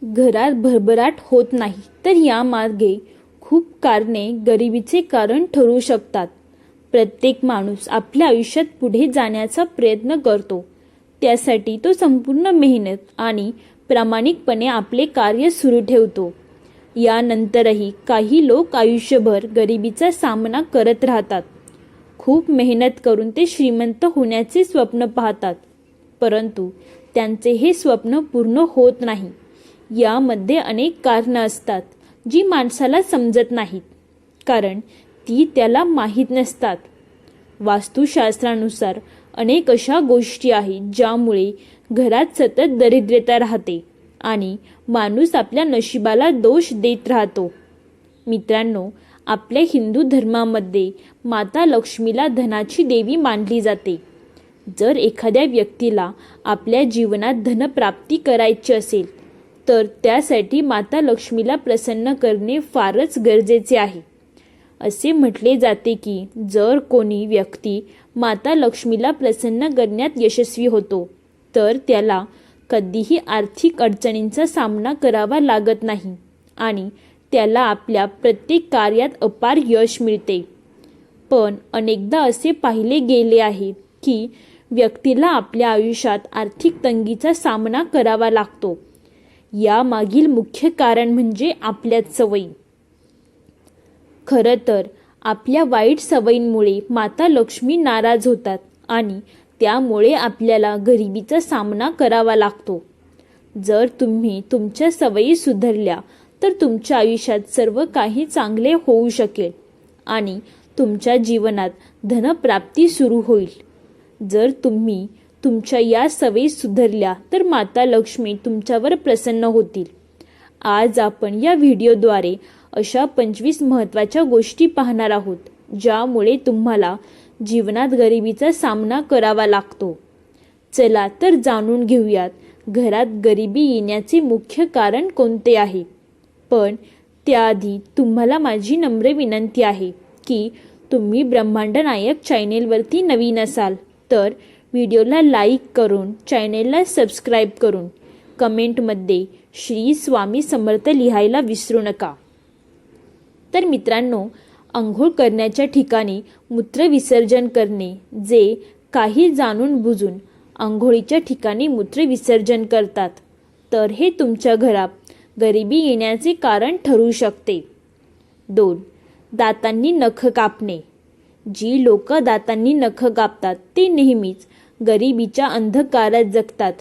घरात भरभराट होत नाही, तर यामागे खूप कारणे गरिबीचे कारण ठरू शकतात. प्रत्येक माणूस आपल्या आयुष्यात पुढे जाण्याचा प्रयत्न करतो. त्यासाठी तो संपूर्ण मेहनत आणि प्रामाणिकपणे आपले कार्य सुरू ठेवतो. यानंतरही काही लोक आयुष्यभर गरिबीचा सामना करत राहतात. खूप मेहनत करून ते श्रीमंत होण्याचे स्वप्न पाहतात, परंतु त्यांचे हे स्वप्न पूर्ण होत नाही. यामध्ये अनेक कारणं असतात जी माणसाला समजत नाहीत, कारण ती त्याला माहीत नसतात. वास्तुशास्त्रानुसार अनेक अशा गोष्टी आहेत ज्यामुळे घरात सतत दरिद्रता राहते आणि माणूस आपल्या नशिबाला दोष देत राहतो. मित्रांनो, आपल्या हिंदू धर्मामध्ये माता लक्ष्मीला धनाची देवी मानली जाते. जर एखाद्या व्यक्तीला आपल्या जीवनात धनप्राप्ती करायची असेल तर त्यासाठी माता लक्ष्मीला प्रसन्न करणे फारच गरजेचे आहे. असे म्हटले जाते की जर कोणी व्यक्ती माता लक्ष्मीला प्रसन्न करण्यात यशस्वी होतो तर त्याला कधीही आर्थिक अडचणींचा सामना करावा लागत नाही आणि त्याला आपल्या प्रत्येक कार्यात अपार यश मिळते. पण अनेकदा असे पाहिले गेले आहे की व्यक्तीला आपल्या आयुष्यात आर्थिक तंगीचा सामना करावा लागतो. यामागील मुख्य कारण म्हणजे आपल्याच सवयी. खरं तर आपल्या वाईट सवयींमुळे माता लक्ष्मी नाराज होतात आणि त्यामुळे आपल्याला गरिबीचा सामना करावा लागतो. जर तुम्ही तुमच्या सवयी सुधारल्या तर तुमच्या आयुष्यात सर्व काही चांगले होऊ शकेल आणि तुमच्या जीवनात धनप्राप्ती सुरू होईल. जर तुम्ही तुमच्या या सवयी सुधारल्या तर माता लक्ष्मी तुमच्यावर प्रसन्न होतील. आज आपण या व्हिडिओद्वारे अशा 25 महत्त्वाच्या गोष्टी पाहणार आहोत ज्यामुळे तुम्हाला जीवनात गरिबीचा सामना करावा लागतो. चला तर जाणून घेऊयात घरात गरिबी येण्याचे मुख्य कारण कोणते आहे. पण त्याआधी तुम्हाला माझी नम्र विनंती आहे की तुम्ही ब्रह्मांड नायक चॅनेलवरती नवीन असाल तर व्हिडिओला लाईक करून चॅनेलला सबस्क्राईब करून कमेंटमध्ये श्री स्वामी समर्थ लिहायला विसरू नका. तर मित्रांनो, अंघोळ करण्याच्या ठिकाणी मूत्रविसर्जन करणे, जे काही जाणून बुजून अंघोळीच्या ठिकाणी मूत्रविसर्जन करतात, तर हे तुमच्या घरात गरिबी येण्याचे कारण ठरू शकते. 2. दातांनी नख कापणे. जी लोक दातांनी नख कापतात ते नेहमीच गरिबीच्या अंधकारात जगतात.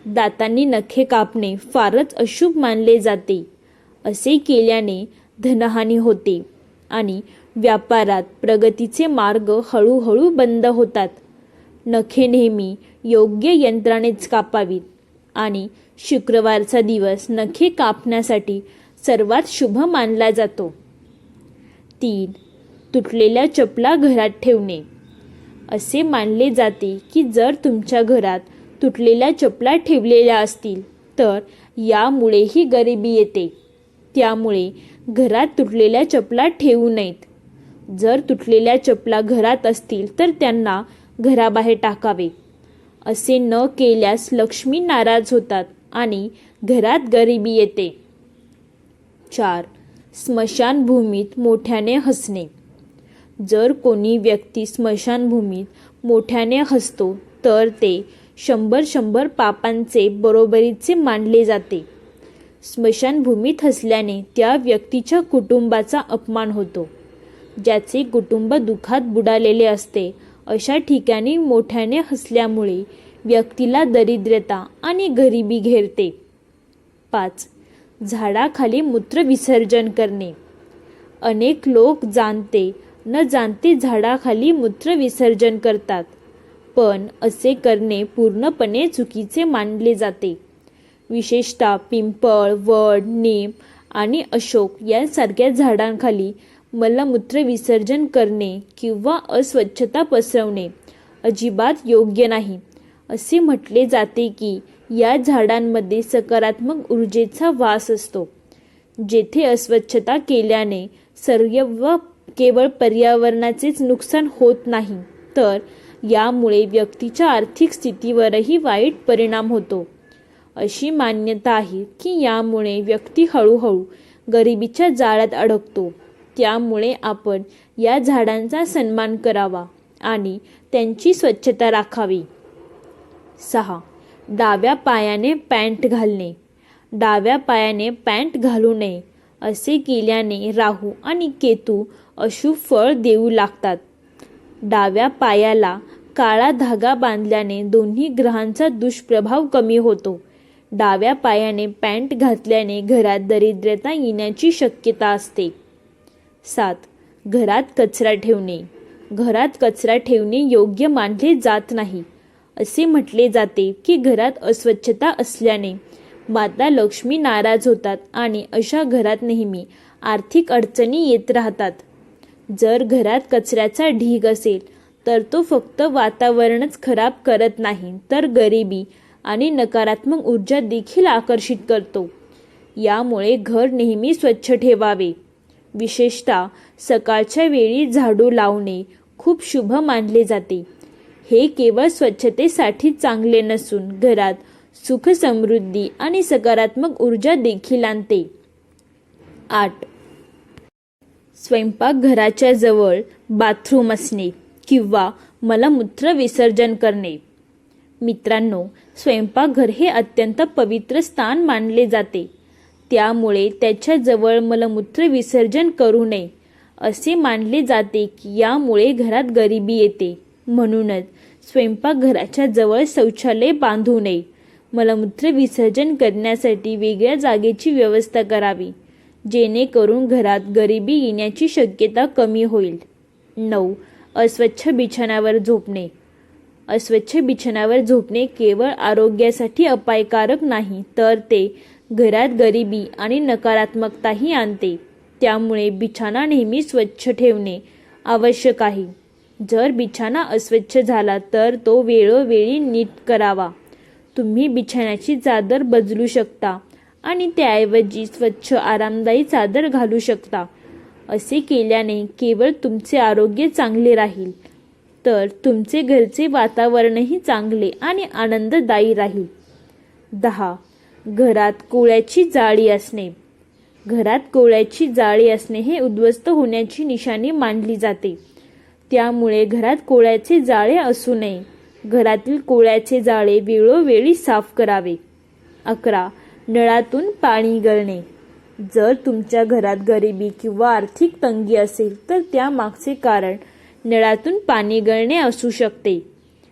दातांनी नखे कापणे फारच अशुभ मानले जाते. असे केल्याने धनहानी होते आणि व्यापारात प्रगतीचे मार्ग हळूहळू बंद होतात. नखे नेहमी योग्य यंत्रानेच कापावीत आणि शुक्रवारचा दिवस नखे कापण्यासाठी सर्वात शुभ मानला जातो. 3. तुटलेल्या चपला घरात ठेवणे. असे मानले जाते की जर तुमच्या घरात तुटलेल्या चपला ठेवलेल्या असतील तर यामुळेही गरिबी येते. त्यामुळे घरात तुटलेल्या चपला ठेवू नयेत. जर तुटलेल्या चपला घरात असतील तर त्यांना घराबाहेर टाकावे. असे न केल्यास लक्ष्मी नाराज होतात आणि घरात गरिबी येते. 4. स्मशानभूमीत मोठ्याने हसणे. जर कोणी व्यक्ती स्मशानभूमीत मोठ्याने हसतो तर ते 100 पापांचे बरोबरीचे मानले जाते. स्मशानभूमीत हसल्याने त्या व्यक्तीच्या कुटुंबाचा अपमान होतो. ज्याचे कुटुंब दुःखात बुडालेले असते अशा ठिकाणी मोठ्याने हसल्यामुळे व्यक्तीला दरिद्रता आणि गरिबी घेरते. 5. झाडाखाली मूत्रविसर्जन करणे. अनेक लोक जाणते न जाणते झाडाखाली मूत्रविसर्जन करतात, पण असे करणे पूर्णपणे चुकीचे मानले जाते. विशेषतः पिंपळ, वड, नीम आणि अशोक यांसारख्या झाडांखाली मलमूत्र विसर्जन करणे किंवा अस्वच्छता पसरवणे अजिबात योग्य नाही. असे म्हटले जाते की या झाडांमध्ये सकारात्मक ऊर्जेचा वास असतो. जेथे अस्वच्छता केल्याने सर्व केवळ पर्यावरणाचेच नुकसान होत नाही, तर यामुळे व्यक्तीच्या आर्थिक स्थितीवरही वाईट परिणाम होतो. अशी मान्यता आहे की यामुळे व्यक्ती हळूहळू गरिबीच्या जाळ्यात अडकतो. त्यामुळे आपण या झाडांचा सन्मान करावा आणि त्यांची स्वच्छता राखावी. 6. डाव्या पायाने पॅन्ट घालणे. डाव्या पायाने पॅन्ट घालू नये. असे केल्याने राहू आणि केतू अशुभ फळ देऊ लागतात. डाव्या पायाला काळा धागा बांधल्याने दोन्ही ग्रहांचा दुष्प्रभाव कमी होतो. डाव्या पायाने पॅन्ट घातल्याने घरात दरिद्रता येण्याची शक्यता असते. 7. घरात कचरा ठेवणे. घरात कचरा ठेवणे योग्य मानले जात नाही. असे म्हटले जाते की घरात अस्वच्छता असल्याने माता लक्ष्मी नाराज होतात आणि अशा घरात नेहमी आर्थिक अडचणी येत राहतात. जर घरात कचऱ्याचा ढीग असेल तर तो फक्त वातावरणच खराब करत नाही तर गरिबी आणि नकारात्मक ऊर्जा देखील आकर्षित करतो. यामुळे घर नेहमी स्वच्छ ठेवावे. विशेषतः सकाळच्या वेळी झाडू लावणे खूप शुभ मानले जाते. हे केवळ स्वच्छतेसाठी चांगले नसून घरात सुख, समृद्धी आणि सकारात्मक ऊर्जा देखील आणते. 8. स्वयंपाकघराच्या जवळ बाथरूम असणे किंवा मलमूत्र विसर्जन करणे. मित्रांनो, स्वयंपाकघर हे अत्यंत पवित्र स्थान मानले जाते. त्यामुळे त्याच्या जवळ मलमूत्र विसर्जन करू नये. असे मानले जाते की यामुळे घरात गरिबी येते. म्हणूनच स्वयंपाकघराच्या जवळ शौचालय बांधू नये. मलमूत्र विसर्जन करण्यासाठी वेगळ्या जागेची व्यवस्था करावी, जेणेकरून घरात गरिबी येण्याची शक्यता कमी होईल. 9. अस्वच्छ बिछाण्यावर झोपणे. अस्वच्छ बिछाण्यावर झोपणे केवळ आरोग्यासाठी अपायकारक नाही, तर ते घरात गरिबी आणि नकारात्मकताही आणते. त्यामुळे बिछाना नेहमी स्वच्छ ठेवणे आवश्यक आहे. जर बिछाना अस्वच्छ झाला तर तो वेळोवेळी नीट करावा. तुम्ही बिछाण्याची चादर बदलू शकता आणि त्याऐवजी स्वच्छ आरामदायी चादर घालू शकता. असे केल्याने केवळ तुमचे आरोग्य चांगले राहील, तर तुमचे घरचे वातावरणही चांगले आणि आनंददायी राहील. 10. घरात कोळ्याची जाळी असणे. घरात कोळ्याची जाळी असणे हे उद्ध्वस्त होण्याची निशाणी मानली जाते. त्यामुळे घरात कोळ्याचे जाळे असू नये. घरातील कोळ्याचे जाळे वेळोवेळी साफ करावे. 11. नळातून पाणी गळणे. जर तुमच्या घरात गरिबी किंवा आर्थिक तंगी असेल तर त्यामागचे कारण नळातून पाणी गळणे असू शकते.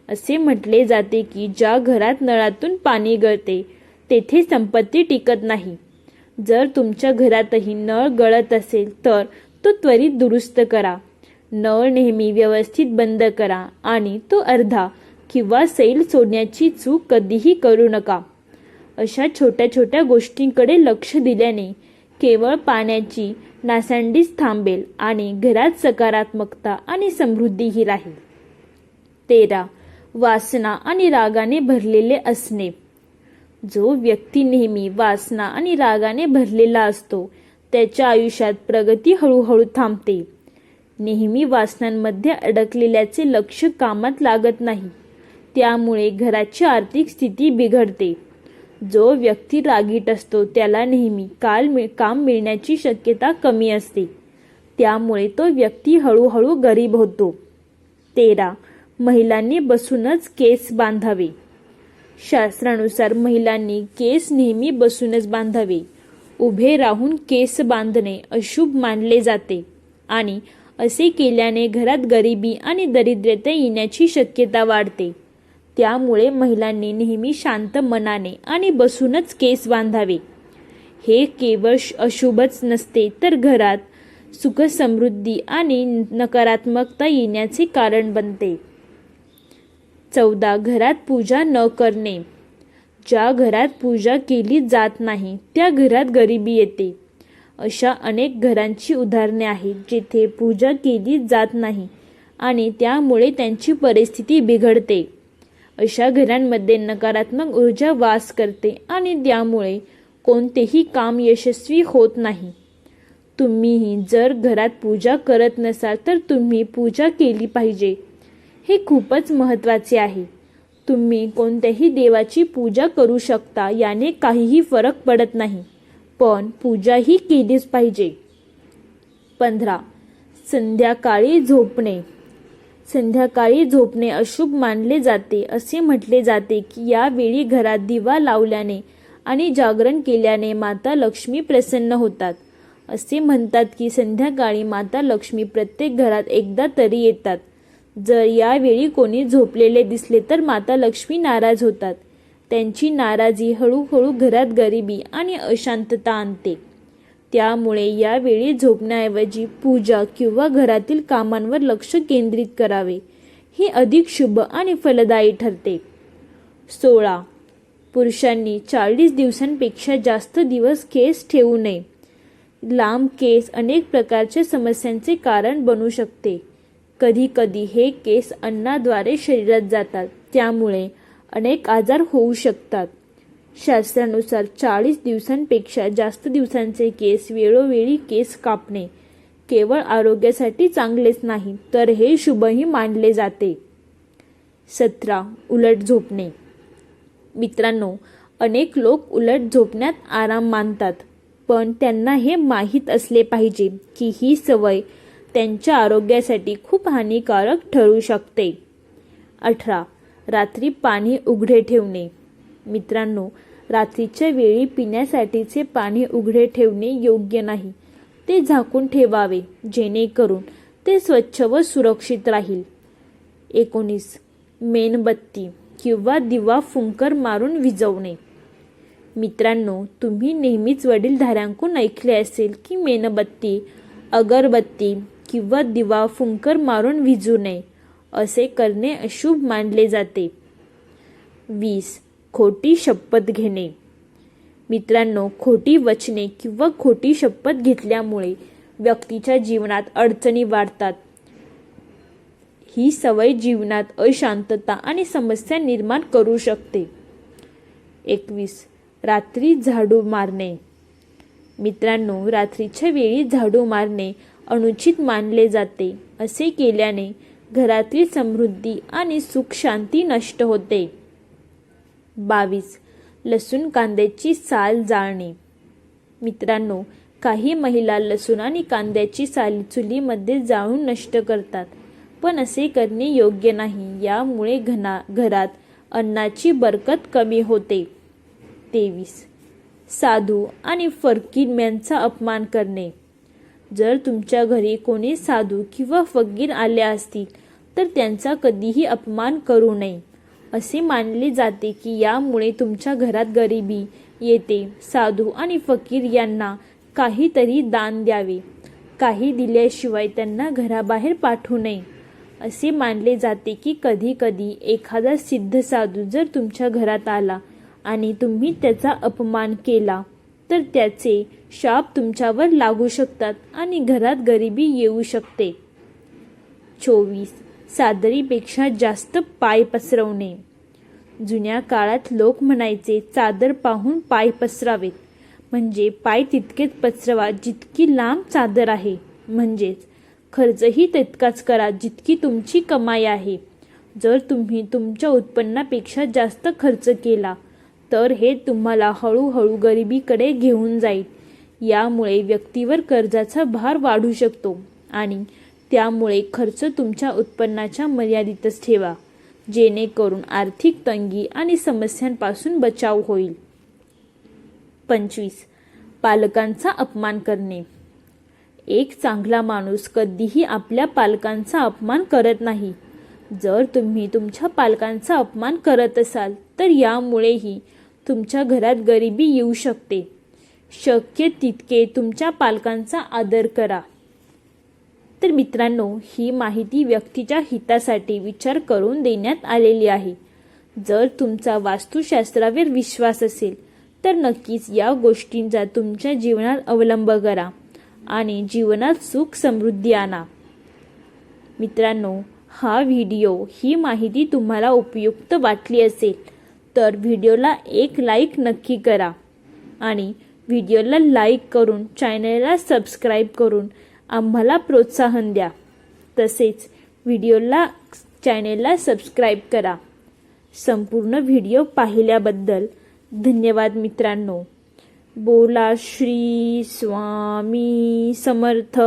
असे म्हटले जाते की ज्या घरात नळातून पाणी गळते तेथे संपत्ती टिकत नाही. जर तुमच्या घरातही नळ गळत असेल तर तो त्वरित दुरुस्त करा. नळ नेहमी व्यवस्थित बंद करा आणि तो अर्धा किंवा सैल सोडण्याची चूक कधीही करू नका. अशा छोट्या छोट्या गोष्टींकडे लक्ष दिल्याने केवळ पाण्याची नासांडीच थांबेल आणि घरात सकारात्मकता आणि समृद्धीही राहील. 13. वासना आणि रागाने भरलेले असणे. जो व्यक्ती नेहमी वासना आणि रागाने भरलेला असतो त्याच्या आयुष्यात प्रगती हळूहळू थांबते. नेहमी वासनांमध्ये अडकलेल्याचे लक्ष कामात लागत नाही. त्यामुळे घराची आर्थिक स्थिती बिघडते. जो व्यक्ती रागीट असतो त्याला नेहमी काम मिळण्याची शक्यता कमी असते. त्यामुळे तो व्यक्ती हळूहळू गरीब होतो. 13. महिलांनी बसूनच केस बांधावे. शास्त्रानुसार महिलांनी केस नेहमी बसूनच बांधावे. उभे राहून केस बांधणे अशुभ मानले जाते आणि असे केल्याने घरात गरिबी आणि दरिद्रता येण्याची शक्यता वाढते. त्यामुळे महिलांनी नेहमी शांत मनाने आणि बसूनच केस बांधावे. हे केवळ अशुभच नसते तर घरात सुख, समृद्धी आणि नकारात्मकता येण्याचे कारण बनते. 14. घरात पूजा न करणे. ज्या घरात पूजा केली जात नाही त्या घरात गरिबी येते. अशा अनेक घरांची उदाहरणे आहेत जिथे पूजा केली जात नाही आणि त्यामुळे त्यांची परिस्थिती बिघडते. अशा घरांमध्ये नकारात्मक ऊर्जा वास करते आणि त्यामुळे कोणतेही काम यशस्वी होत नाही. तुम्हीही जर घरात पूजा करत नसाल तर तुम्ही पूजा केली पाहिजे. हे खूपच महत्त्वाचे आहे. तुम्ही कोणत्याही देवाची पूजा करू शकता, याने काहीही फरक पडत नाही, पण पूजा ही केलीच पाहिजे. 15. संध्याकाळी झोपणे. संध्याकाळी झोपणे अशुभ मानले जाते. असे म्हटले जाते की यावेळी घरात दिवा लावल्याने आणि जागरण केल्याने माता लक्ष्मी प्रसन्न होतात. असे म्हणतात की संध्याकाळी माता लक्ष्मी प्रत्येक घरात एकदा तरी येतात. जर यावेळी कोणी झोपलेले दिसले तर माता लक्ष्मी नाराज होतात. त्यांची नाराजी हळूहळू घरात गरिबी आणि अशांतता आणते. त्यामुळे यावेळी झोपण्याऐवजी पूजा किंवा घरातील कामांवर लक्ष केंद्रित करावे. हे अधिक शुभ आणि फलदायी ठरते. 16. पुरुषांनी 40 दिवसांपेक्षा जास्त दिवस केस ठेवू नये. लांब केस अनेक प्रकारच्या समस्यांचे कारण बनू शकते. कधीकधी हे केस अन्नाद्वारे शरीरात जातात, त्यामुळे अनेक आजार होऊ शकतात. शास्त्रानुसार 40 दिवसांपेक्षा जास्त दिवसांचे केस वेळोवेळी केस कापणे केवळ आरोग्यासाठी चांगलेच नाही, तर हे शुभही मानले जाते. 17. उलट झोपणे. मित्रांनो, अनेक लोक उलट झोपण्यात आराम मानतात, पण त्यांना हे माहीत असले पाहिजे की ही सवय त्यांच्या आरोग्यासाठी खूप हानिकारक ठरू शकते. 18. रात्री पाणी उघडे ठेवणे. मित्रांनो, रात्रीच्या वेळी पिण्यासाठीचे पाणी उघडे ठेवणे योग्य नाही. ते झाकून ठेवावे, जेणेकरून ते स्वच्छ व सुरक्षित राहील. 19. मेणबत्ती किंवा दिवा फुंकर मारून विझवणे. मित्रांनो, तुम्ही नेहमीच वडीलधाऱ्यांकडून ऐकले असेल की मेणबत्ती, अगरबत्ती किंवा दिवा फुंकर मारून विझू नये. असे करणे अशुभ मानले जाते. 20. खोटी शपथ घेणे. मित्रांनो, खोटी वचने किंवा खोटी शपथ घेतल्यामुळे व्यक्तीच्या जीवनात अडचणी वाढतात. ही सवय जीवनात अशांतता आणि समस्या निर्माण करू शकते. 21. रात्री झाडू मारणे. मित्रांनो, रात्रीच्या वेळी झाडू मारणे अनुचित मानले जाते. असे केल्याने घरातील समृद्धी आणि सुख शांती नष्ट होते. 22. लसूण कांद्याची साल जाळणे. मित्रांनो, काही महिला लसूण आणि कांद्याची साल चुलीमध्ये जाळून नष्ट करतात, पण असे करणे योग्य नाही. यामुळे घरात अन्नाची बरकत कमी होते. 23. साधू आणि फकीर यांचा अपमान करणे. जर तुमच्या घरी कोणी साधू किंवा फकीर आले असतील तर त्यांचा कधीही अपमान करू नये. असे मानले जाते की यामुळे तुमच्या घरात गरिबी येते. साधू आणि फकीर यांना काहीतरी दान द्यावे. काही दिल्याशिवाय त्यांना घराबाहेर पाठवू नये. असे मानले जाते की कधीकधी एखादा सिद्ध साधू जर तुमच्या घरात आला आणि तुम्ही त्याचा अपमान केला तर त्याचे शाप तुमच्यावर लागू शकतात आणि घरात गरिबी येऊ शकते. 24. चादरीपेक्षा जास्त पाय पसरवणे. जुन्या काळात लोक म्हणायचे, चादर पाहून पाय पसरावेत, म्हणजे पाय तितकेच पसरवा जितकी लांब चादर आहे. म्हणजेच खर्चही तितकाच करा जितकी तुमची कमाई आहे. जर तुम्ही तुमच्या उत्पन्नापेक्षा जास्त खर्च केला तर हे तुम्हाला हळूहळू गरिबीकडे घेऊन जाईल. यामुळे व्यक्तीवर कर्जाचा भार वाढू शकतो आणि त्यामुळे खर्च तुमच्या उत्पन्नाच्या मर्यादितच ठेवा, जेणेकरून आर्थिक तंगी आणि समस्यांपासून बचाव होईल. 25. पालकांचा अपमान करणे. एक चांगला माणूस कधीही आपल्या पालकांचा अपमान करत नाही. जर तुम्ही तुमच्या पालकांचा अपमान करत असाल तर यामुळेही तुमच्या घरात गरिबी येऊ शकते. शक्य तितके तुमच्या पालकांचा आदर करा. तर मित्रांनो, ही माहिती व्यक्तीच्या हितासाठी विचार करून देण्यात आलेली आहे. जर तुमचा वास्तुशास्त्रावर विश्वास असेल तर नक्कीच या गोष्टींचा तुमच्या जीवनात अवलंब करा आणि जीवनात सुख समृद्धी आणा. मित्रांनो, हा व्हिडिओ, ही माहिती तुम्हाला उपयुक्त वाटली असेल तर व्हिडिओला एक लाईक नक्की करा आणि व्हिडिओला लाईक करून चॅनलला सबस्क्राईब करून आम्हाला प्रोत्साहन द्या. तसेच चॅनलला सबस्क्राईब करा. संपूर्ण व्हिडिओ पाहिल्याबद्दल धन्यवाद मित्रांनो. बोला श्री स्वामी समर्थ.